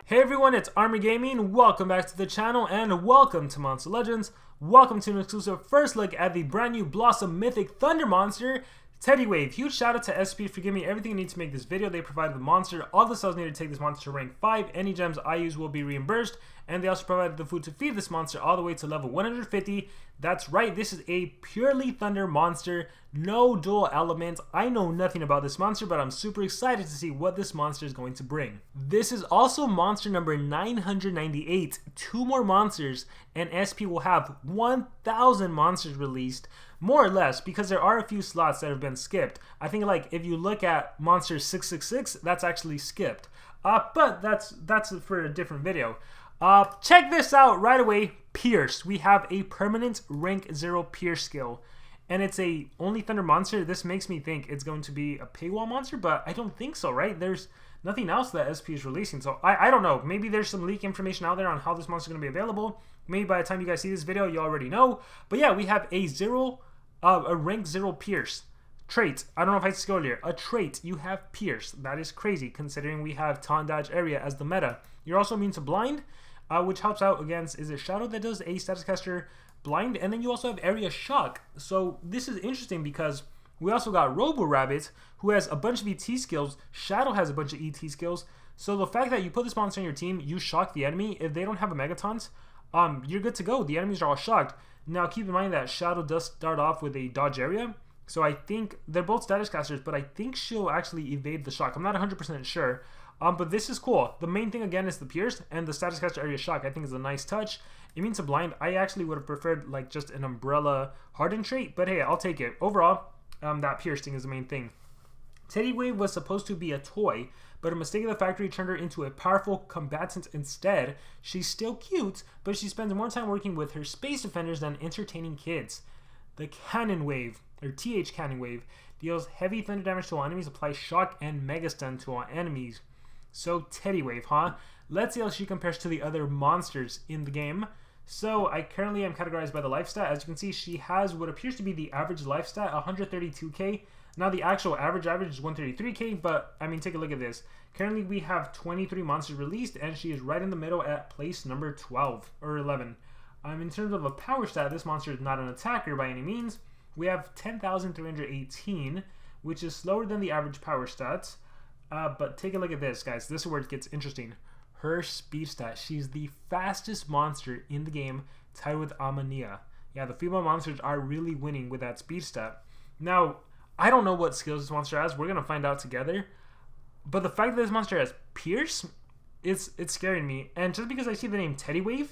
Hey everyone, it's Armor Gaming. Welcome back to the channel and welcome to Monster Legends. Welcome to an exclusive first look at the brand new Blossom Mythic Thunder Monster, Teddywave. Huge shout out to SP for giving me everything I need to make this video. They provided the monster, all the cells needed to take this monster to rank 5. Any gems I use will be reimbursed. And they also provided the food to feed this monster all the way to level 150. That's right, this is a purely thunder monster, no dual element. I know nothing about this monster, but I'm super excited to see what this monster is going to bring. This is also monster number 998. 2 more monsters, and SP will have 1,000 monsters released, more or less, because there are a few slots that have been skipped. I think like if you look at monster 666, that's actually skipped. But that's for a different video. Check this out right away. Pierce. We have a permanent rank 0 Pierce skill, and it's a only thunder monster. This makes me think it's going to be a paywall monster, but I don't think so, right? There's nothing else that SP is releasing, so I don't know. Maybe there's some leak information out there on how this monster is going to be available. Maybe by the time you guys see this video, you already know. But yeah, we have a rank 0 Pierce. Trait. I don't know if I said skill earlier. A trait. You have Pierce. That is crazy considering we have Taunt Dodge Area as the meta. You're also immune to Blind, which helps out against, is it Shadow that does a status caster blind? And then you also have Area Shock. So this is interesting because we also got Robborabbit, who has a bunch of ET skills. Shadow has a bunch of ET skills. So the fact that you put this monster on your team, you shock the enemy. If they don't have a Megatons, you're good to go. The enemies are all shocked. Now keep in mind that Shadow does start off with a dodge area. So I think they're both status casters, but I think she'll actually evade the shock. I'm not 100% sure. But this is cool. The main thing again is the Pierce, and the status caster Area Shock I think is a nice touch. It means a blind. I actually would have preferred like just an umbrella hardened trait, but hey, I'll take it. Overall, that Pierce thing is the main thing. Teddywave was supposed to be a toy, but a mistake of the factory turned her into a powerful combatant instead. She's still cute, but she spends more time working with her space defenders than entertaining kids. The Cannon Wave, or TH Cannon Wave, deals heavy thunder damage to all enemies, applies shock and mega stun to all enemies. So Teddywave, huh? Let's see how she compares to the other monsters in the game. So I currently am categorized by the life stat. As you can see, she has what appears to be the average life stat, 132k. Now the actual average is 133k, but I mean, take a look at this. Currently we have 23 monsters released, and she is right in the middle at place number 12 or 11. In terms of a power stat, this monster is not an attacker by any means. We have 10,318, which is slower than the average power stats. But take a look at this, guys. This is where it gets interesting. Her speed stat. She's the fastest monster in the game, tied with Amania. Yeah, the female monsters are really winning with that speed stat. Now, I don't know what skills this monster has. We're going to find out together. But the fact that this monster has Pierce, it's scaring me. And just because I see the name Teddywave,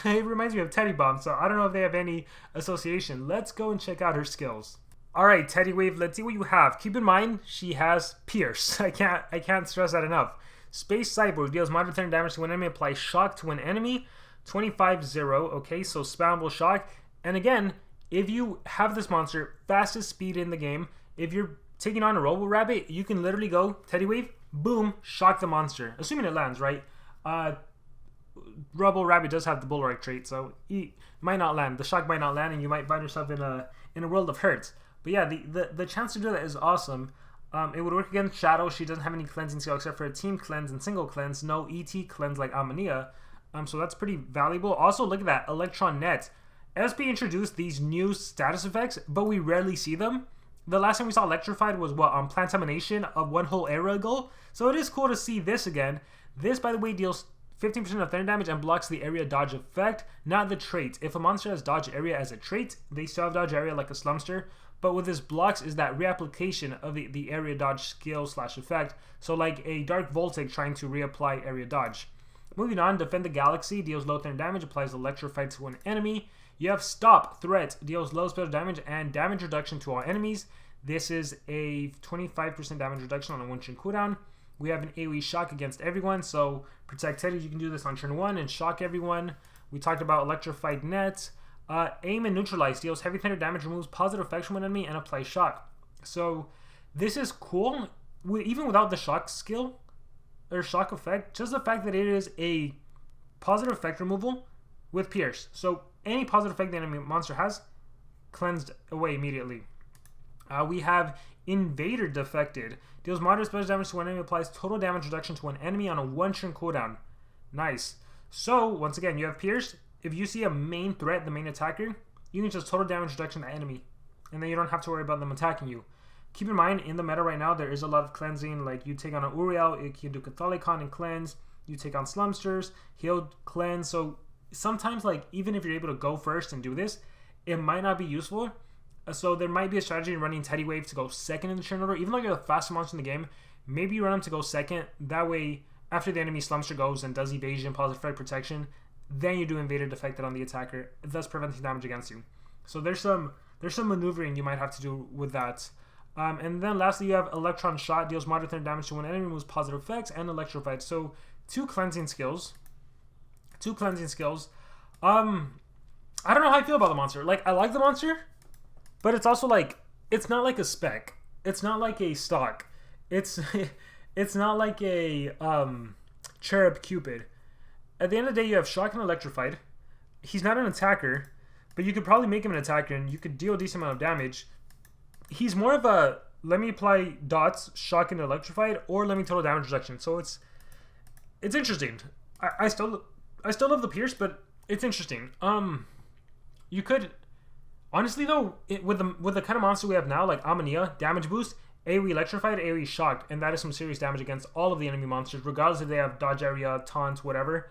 it reminds me of Teddy Bomb. So I don't know if they have any association. Let's go and check out her skills. Alright, Teddywave, let's see what you have. Keep in mind, she has Pierce. I can't stress that enough. Space Cyborg deals moderate thunder damage to an enemy, applies shock to an enemy. 25-0, okay, so spammable shock. And again, if you have this monster, fastest speed in the game, if you're taking on a Robborabbit, you can literally go, Teddywave, boom, shock the monster. Assuming it lands, right? Robborabbit does have the Bullrike trait, so he might not land. The shock might not land, and you might find yourself in a world of hurt. But yeah, the chance to do that is awesome. It would work against Shadow. She doesn't have any cleansing skill except for a team cleanse and single cleanse. No ET cleanse like Amania. So that's pretty valuable. Also, look at that. Electron Net. SP introduced these new status effects, but we rarely see them. The last time we saw Electrified was what, on Plantamination of one whole era ago. So it is cool to see this again. This, by the way, deals 15% of thunder damage and blocks the area dodge effect, not the trait. If a monster has dodge area as a trait, they still have dodge area like a Slumster. But what this blocks is that reapplication of the area dodge skill / effect. So like a Dark Voltic trying to reapply area dodge. Moving on, Defend the Galaxy deals low thunder damage, applies Electrified to an enemy. You have Stop Threat, deals low special damage and damage reduction to all enemies. This is a 25% damage reduction on a 1-turn cooldown. We have an AoE shock against everyone, so Protect Teddy, you can do this on turn 1 and shock everyone. We talked about Electrified Net. Aim and Neutralize deals heavy thunder damage, removes positive effects from an enemy, and applies shock. So this is cool, even without the shock skill or shock effect. Just the fact that it is a positive effect removal with Pierce. So any positive effect the enemy monster has, cleansed away immediately. We have Invader Defected. Deals moderate special damage to one enemy, applies total damage reduction to an enemy on a 1-turn cooldown. Nice. So, once again, you have Pierce. If you see a main threat, the main attacker, you can just total damage reduction the enemy. And then you don't have to worry about them attacking you. Keep in mind, in the meta right now, there is a lot of cleansing. Like, you take on an Uriel, you can do Catholicon and cleanse. You take on Slumsters, heal, cleanse. So, sometimes, like, even if you're able to go first and do this, it might not be useful. So, there might be a strategy in running Teddywave to go second in the turn order. Even though you're the fastest monster in the game, maybe you run him to go second. That way, after the enemy Slumster goes and does evasion, positive threat protection, then you do Invader Defected on the attacker, thus preventing damage against you. So there's some maneuvering you might have to do with that. And then lastly, you have Electron Shot, deals moderate damage to one enemy, removes positive effects, and Electrified. So two cleansing skills. I don't know how I feel about the monster. Like, I like the monster, but it's also like, it's not like a spec. It's not like a stock. It's not like a Cherub Cupid. At the end of the day, you have Shock and Electrified. He's not an attacker, but you could probably make him an attacker, and you could deal a decent amount of damage. He's more of a, let me apply dots, Shock and Electrified, or let me total damage reduction. So it's interesting. I still love the Pierce, but it's interesting. You could, honestly though, with the kind of monster we have now, like Amania, damage boost, AoE Electrified, AoE Shocked, and that is some serious damage against all of the enemy monsters, regardless if they have dodge area, taunt, whatever.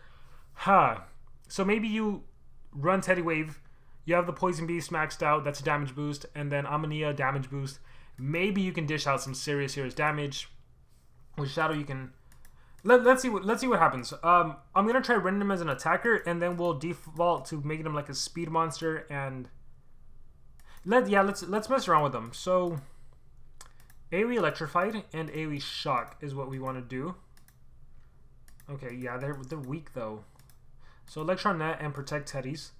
So maybe you run Teddywave, you have the Poison Beast maxed out, that's a damage boost, and then Amania damage boost. Maybe you can dish out some serious damage. With Shadow, you can. Let's see what happens. I'm gonna try running him as an attacker, and then we'll default to making him like a speed monster, and let's mess around with him. So AoE Electrified and AoE Shock is what we want to do. Okay, yeah, they're weak though. So Electron Net and Protect Teddies.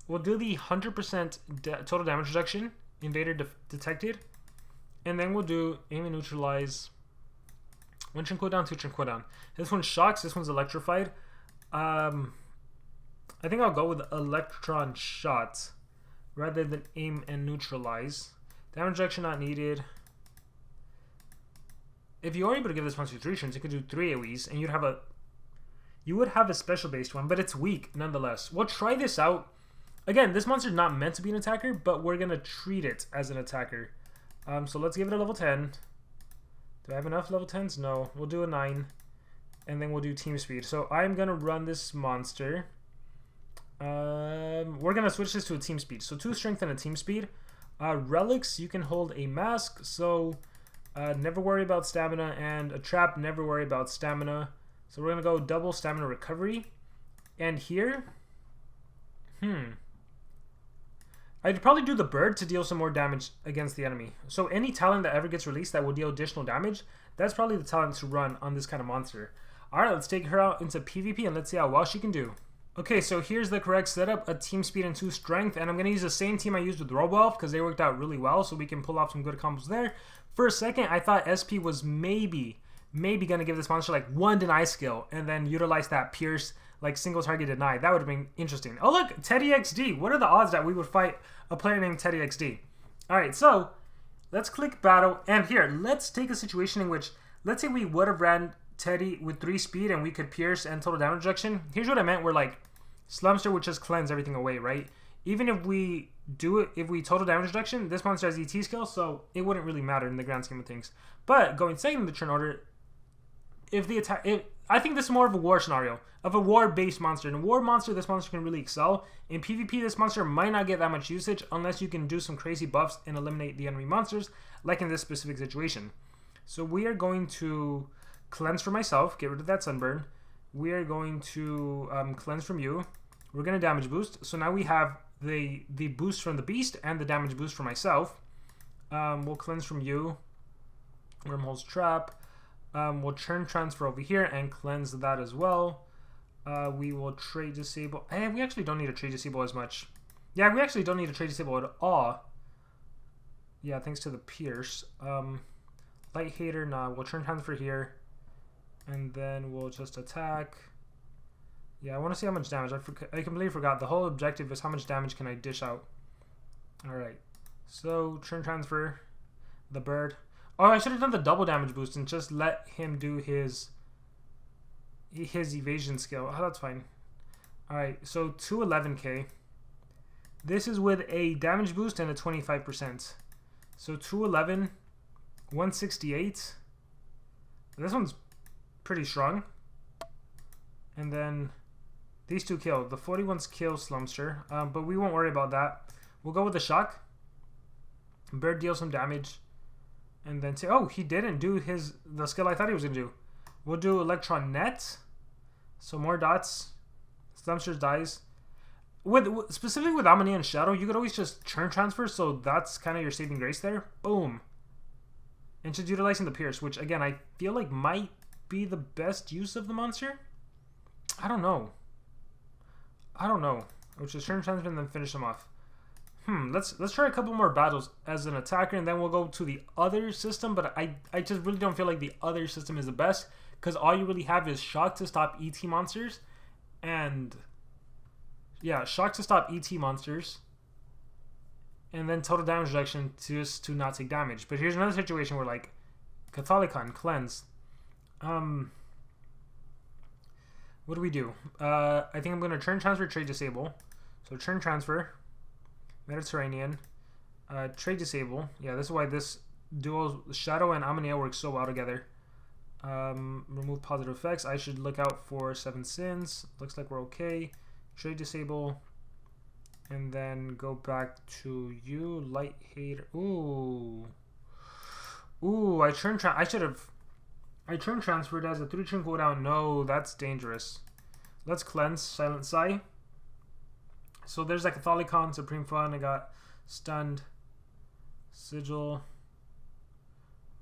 We'll do the 100% total damage reduction, Invader Detected, and then we'll do Aim and Neutralize. 1 turn cooldown, 2 turn cooldown. This one shocks, this one's Electrified. I think I'll go with Electron Shot rather than Aim and Neutralize. Damage reduction not needed. If you are able to give this monster 3 turns, you could do 3 AoEs, and you would have a special based one, but it's weak nonetheless. We'll try this out. Again, this monster's not meant to be an attacker, but we're gonna treat it as an attacker. So let's give it a level 10. Do I have enough level 10s? No. We'll do a 9, and then we'll do team speed. So I'm gonna run this monster. We're gonna switch this to a team speed. So 2 strength and a team speed. Relics, you can hold a mask, so never worry about stamina, and a trap, never worry about stamina. So we're gonna go double stamina recovery. And here, I'd probably do the bird to deal some more damage against the enemy. So any talent that ever gets released that will deal additional damage, that's probably the talent to run on this kind of monster. Alright, let's take her out into PvP and let's see how well she can do. Okay, so here's the correct setup, a team speed and 2 strength, and I'm going to use the same team I used with Robborabbit because they worked out really well, so we can pull off some good combos there. For a second, I thought SP was maybe going to give this monster like 1 deny skill, and then utilize that Pierce, like single target deny. That would have been interesting. Oh look, Teddy XD. What are the odds that we would fight a player named Teddy XD? Alright, so let's click battle, and here, let's take a situation in which, let's say we would have ran Teddy with 3 speed and we could Pierce and total damage reduction. Here's what I meant, where like Slumster would just cleanse everything away, right? Even if we do it, if we total damage reduction, this monster has ET skill, so it wouldn't really matter in the grand scheme of things. But going second in the turn order, if the attack, I think this is more of a war scenario, of a war-based monster. In a war monster, this monster can really excel. In PvP, this monster might not get that much usage unless you can do some crazy buffs and eliminate the enemy monsters, like in this specific situation. So we are going to cleanse for myself, get rid of that sunburn. We are going to cleanse from you. We're going to damage boost. So now we have the boost from the beast and the damage boost for myself. We'll cleanse from you. Wormhole's trap. We'll churn transfer over here and cleanse that as well. We will trade disable. We actually don't need a trade disable as much. Yeah, we actually don't need a trade disable at all. Yeah, thanks to the Pierce. Light Hater, nah, we'll churn transfer here. And then we'll just attack. Yeah, I want to see how much damage. I completely forgot. The whole objective is how much damage can I dish out. Alright. So, churn transfer. The bird. Oh, I should have done the double damage boost and just let him do his... his evasion skill. Oh, that's fine. Alright, so 211k. This is with a damage boost and a 25%. So 211, 168. This one's pretty strong. And then these two kill. The 41s kill Slumster, but we won't worry about that. We'll go with the shock. Bird deals some damage. And then say, oh, he didn't do the skill I thought he was going to do. We'll do Electron Net. So more dots. Slumster dies. Specifically with Omni and Shadow, you could always just churn transfer, so that's kind of your saving grace there. Boom. And just utilizing the Pierce, which again, I feel like might be the best use of the monster. I don't know. Which is churn transfer and then finish him off. Let's try a couple more battles as an attacker, and then we'll go to the other system, but I just really don't feel like the other system is the best, because all you really have is Shock to stop ET monsters, and yeah, Shock to stop ET monsters, and then total damage reduction just to not take damage. But here's another situation where, like, Catholicon, Cleanse. What do we do? I think I'm going to Churn Transfer, Trade Disable. So Churn Transfer, Mediterranean, Trade Disable. Yeah, this is why this duo, Shadow and Amaneia, work so well together. Remove positive effects. I should look out for 7 Sins. Looks like we're okay. Trade Disable. And then go back to you. Light Hater. Ooh, I turn transferred as a 3-turn cooldown. No, that's dangerous. Let's cleanse. Silent Sigh. So there's like Catholicon, Supreme Fun. I got Stunned, Sigil,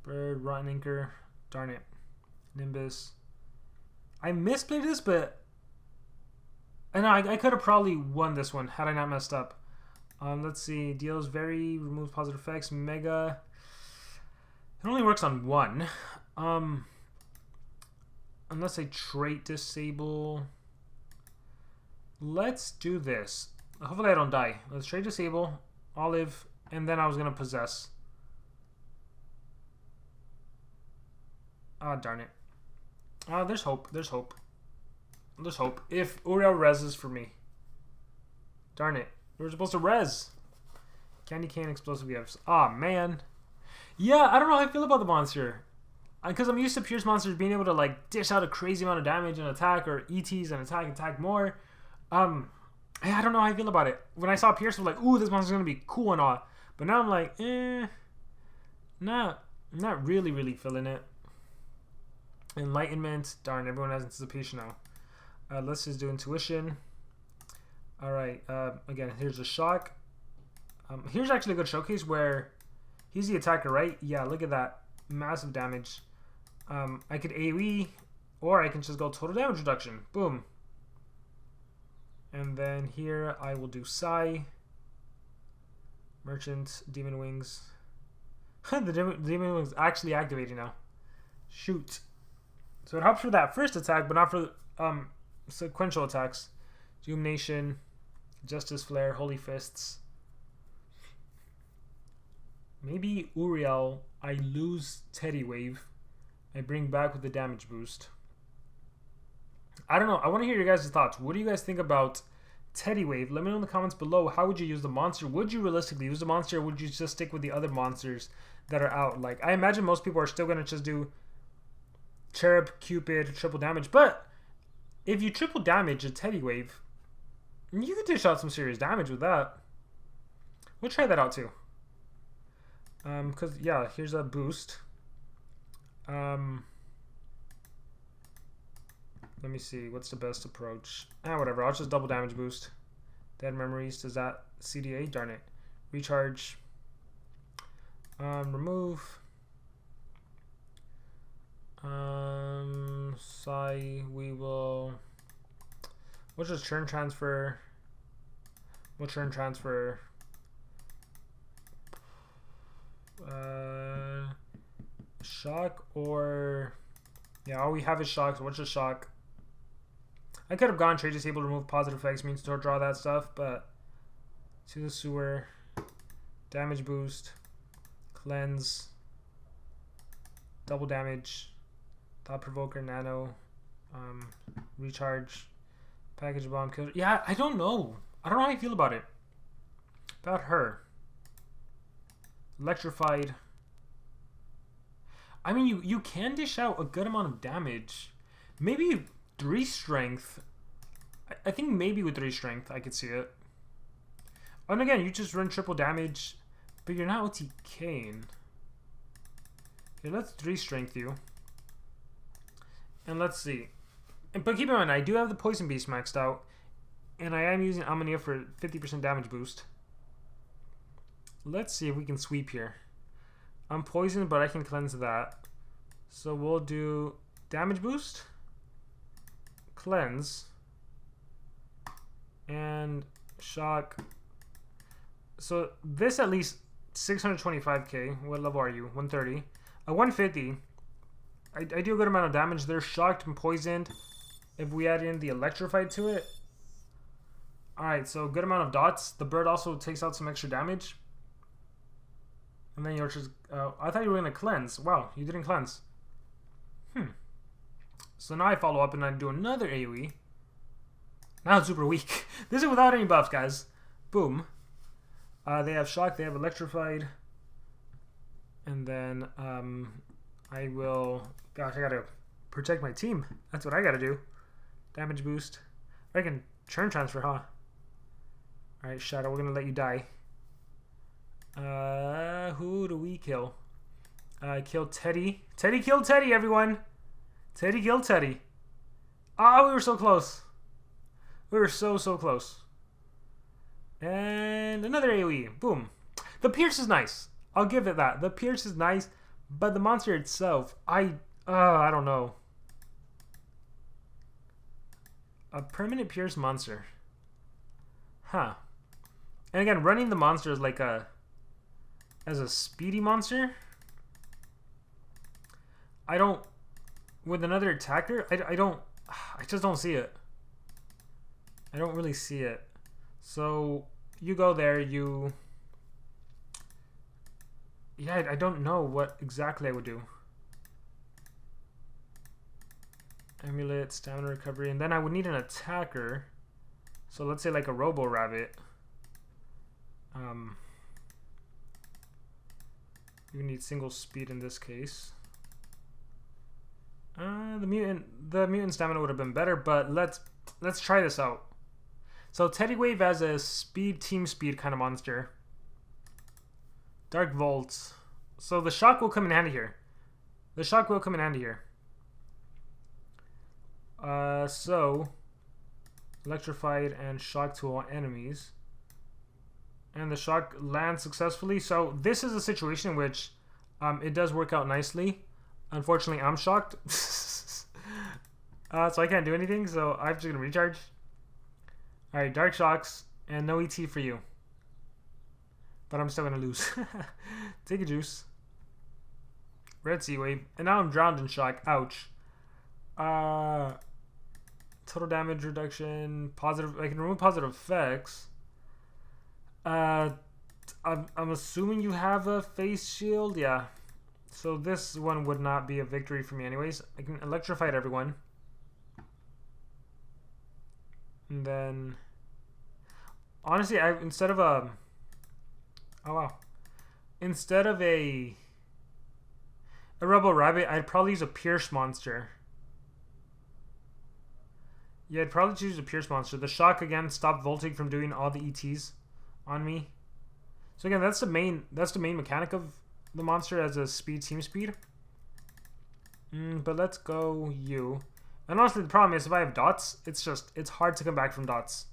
Bird, Rotten Anchor. Darn it. Nimbus. I misplayed this, but I know I could have probably won this one had I not messed up. Let's see. Deals very, removes positive effects. Mega. It only works on one. Unless I trait disable. Let's do this. Hopefully I don't die. Let's trade disable, Olive, and then I was gonna possess. Ah, darn it. There's hope. There's hope. There's hope. If Uriel reses for me. Darn it. We were supposed to res. Candy cane, explosive gifts. Ah, man. Yeah, I don't know how I feel about the monster. Because I'm used to Pierce monsters being able to like dish out a crazy amount of damage and attack, or ETs and attack more. I don't know how I feel about it. When I saw Pierce, I was like, ooh, this monster's gonna be cool and all. But now I'm like, not really feeling it. Enlightenment, darn, everyone has anticipation now. Let's just do intuition. Alright, again, here's a shock. Here's actually a good showcase where he's the attacker, right? Yeah, look at that. Massive damage. I could AoE, or I can just go total damage reduction. Boom. And then here I will do Psy. Merchant, Demon Wings. The Demon Wings actually activating now. Shoot. So it helps for that first attack, but not for sequential attacks. Doom Nation, Justice Flare, Holy Fists. Maybe Uriel, I lose Teddywave. I bring back with the damage boost. I don't know. I want to hear your guys' thoughts. What do you guys think about Teddywave? Let me know in the comments below. How would you use the monster? Would you realistically use the monster, or would you just stick with the other monsters that are out? Like, I imagine most people are still going to just do Cherub, Cupid, triple damage. But if you triple damage a Teddywave, you could dish out some serious damage with that. We'll try that out too. Because, yeah, here's a boost. Let me see. What's the best approach? Whatever. I'll just double damage boost. Dead Memories. Does that CDA? Darn it. Recharge. Remove. Psy. We'll just churn transfer. We'll churn transfer. Shock, or yeah, all we have is shock, so what's just shock? I could have gone trade disable, remove positive effects, means to draw that stuff, but to the sewer, damage boost, cleanse, double damage, thought provoker, nano, Recharge. Package bomb killer. Yeah, I don't know. I don't know how I feel about it. About her. Electrified. I mean, you can dish out a good amount of damage. Maybe 3 strength. I think maybe with 3 strength I could see it. And again, you just run triple damage, but you're not OTKing. Okay, let's 3 strength you. And let's see. But keep in mind, I do have the Poison Beast maxed out, and I am using Ammonia for 50% damage boost. Let's see if we can sweep here. I'm poisoned, but I can cleanse that. So we'll do damage boost, cleanse, and shock. So this at least 625k. What level are you? 130. 150. I do a good amount of damage. They're shocked and poisoned. If we add in the electrified to it. Alright, so good amount of dots. The bird also takes out some extra damage. And then you're just... I thought you were going to cleanse. Wow, you didn't cleanse. So now I follow up and I do another AoE. Now it's super weak. This is without any buffs, guys. Boom. They have shock, they have electrified. And then I will... Gosh, I gotta protect my team. That's what I gotta do. Damage boost. I can churn transfer, huh? Alright, Shadow, we're gonna let you die. Who do we kill? Kill Teddy. Teddy killed Teddy, everyone! Teddy killed Teddy. Ah, we were so close. We were so close. And another AoE. Boom. The Pierce is nice. I'll give it that. The Pierce is nice, but the monster itself, I don't know. A permanent Pierce monster. Huh. And again, running the monster is like as a speedy monster. I don't... With another attacker, I just don't see it. I don't really see it. So, you go there, you... Yeah, I don't know what exactly I would do. Amulet, stamina recovery, and then I would need an attacker. So let's say like a Robborabbit. You need single speed in this case. The mutant stamina would have been better, but let's try this out. So Teddywave as a team speed kind of monster. Dark Volt. So the shock will come in handy here. The shock will come in handy here. So electrified and shock to all enemies. And the shock lands successfully. So this is a situation in which it does work out nicely. Unfortunately, I'm shocked. So I can't do anything, so I'm just going to recharge. Alright, Dark Shocks, and no ET for you. But I'm still going to lose. Take a juice. Red Sea Wave. And now I'm drowned in shock. Ouch. Total damage reduction. Positive. I can remove positive effects. I'm assuming you have a face shield. Yeah. So this one would not be a victory for me anyways. I can electrify everyone. And then... Honestly, instead of a... Oh wow. Instead of a Robborabbit, I'd probably use a Pierce monster. Yeah, I'd probably choose a Pierce monster. The shock again stopped Voltig from doing all the ETs on me. So again, that's the main mechanic of the monster as a team speed. But let's go you. And honestly, the problem is if I have dots, it's hard to come back from dots.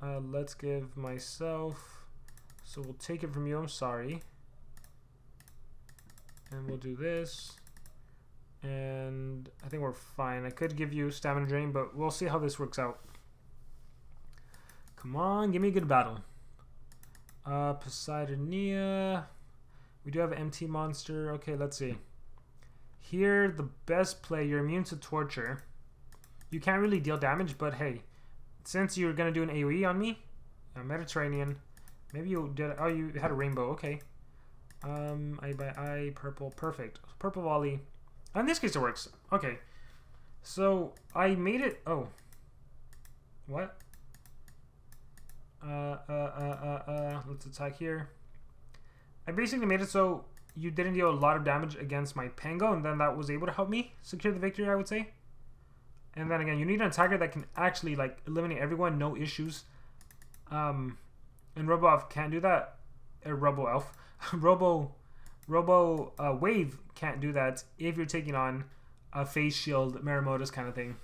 Let's give myself... So we'll take it from you, I'm sorry. And we'll do this. And I think we're fine. I could give you stamina drain, but we'll see how this works out. Come on, give me a good battle. Poseidonia. We do have an MT monster. Okay, let's see. Here, the best play, you're immune to torture. You can't really deal damage, but hey, since you're going to do an AoE on me, Mediterranean, maybe you did, oh, you had a rainbow, okay. Eye by eye, purple, perfect. Purple volley. In this case, it works. Okay. So I made it. Oh, what? Let's attack here. I basically made it so you didn't deal a lot of damage against my Pango, and then that was able to help me secure the victory, I would say. And then again, you need an attacker that can actually like eliminate everyone, no issues. And Robo Elf can't do that. Robo Elf, Robo Wave can't do that if you're taking on a Phase Shield, Maramota's kind of thing.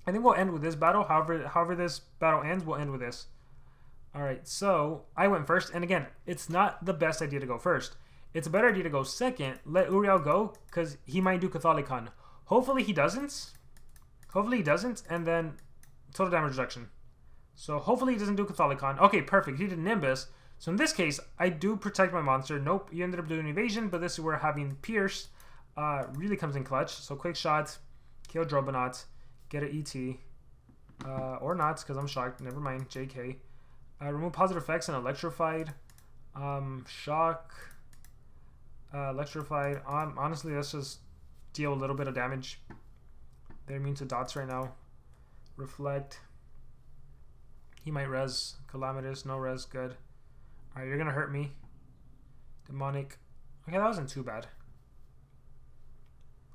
I think we'll end with this battle. However this battle ends, we'll end with this. Alright, so I went first, and again, it's not the best idea to go first. It's a better idea to go second, let Uriel go, because he might do Catholicon. Hopefully he doesn't. And then total damage reduction. So hopefully he doesn't do Catholicon. Okay, perfect. He did Nimbus. So in this case, I do protect my monster. Nope, you ended up doing evasion, but this is where having Pierce really comes in clutch. So quick shot, kill Drobonaut, get an ET. Or not, because I'm shocked. Never mind, JK. Remove positive effects and electrified. Shock. Electrified. Honestly, let's just deal a little bit of damage. They're immune to dots right now. Reflect. He might res. Calamitous. No res. Good. Alright, you're going to hurt me. Demonic. Okay, that wasn't too bad.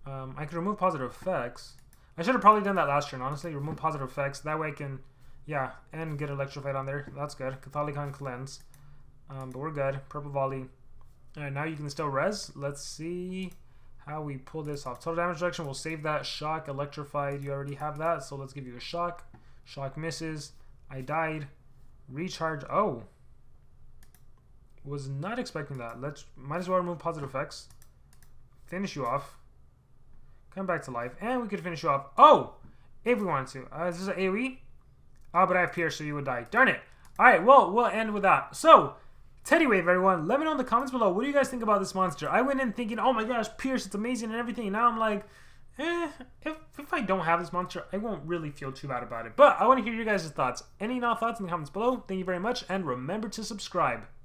I could remove positive effects. I should have probably done that last turn, honestly. Remove positive effects. That way I can... Yeah, and get electrified on there. That's good. Catholicon cleanse. But we're good. Purple volley. Alright, now you can still res. Let's see how we pull this off. Total damage reduction. We'll save that. Shock, electrified. You already have that. So let's give you a shock. Shock misses. I died. Recharge. Oh. Was not expecting that. Might as well remove positive effects. Finish you off. Come back to life. And we could finish you off. Oh! If we wanted to. Is this an AoE? Oh, but I have Pierce, so you would die. Darn it. Alright, well, we'll end with that. So, Teddywave, everyone. Let me know in the comments below. What do you guys think about this monster? I went in thinking, oh my gosh, Pierce, it's amazing and everything. And now I'm like, if I don't have this monster, I won't really feel too bad about it. But I want to hear your guys' thoughts. Any thoughts in the comments below? Thank you very much. And remember to subscribe.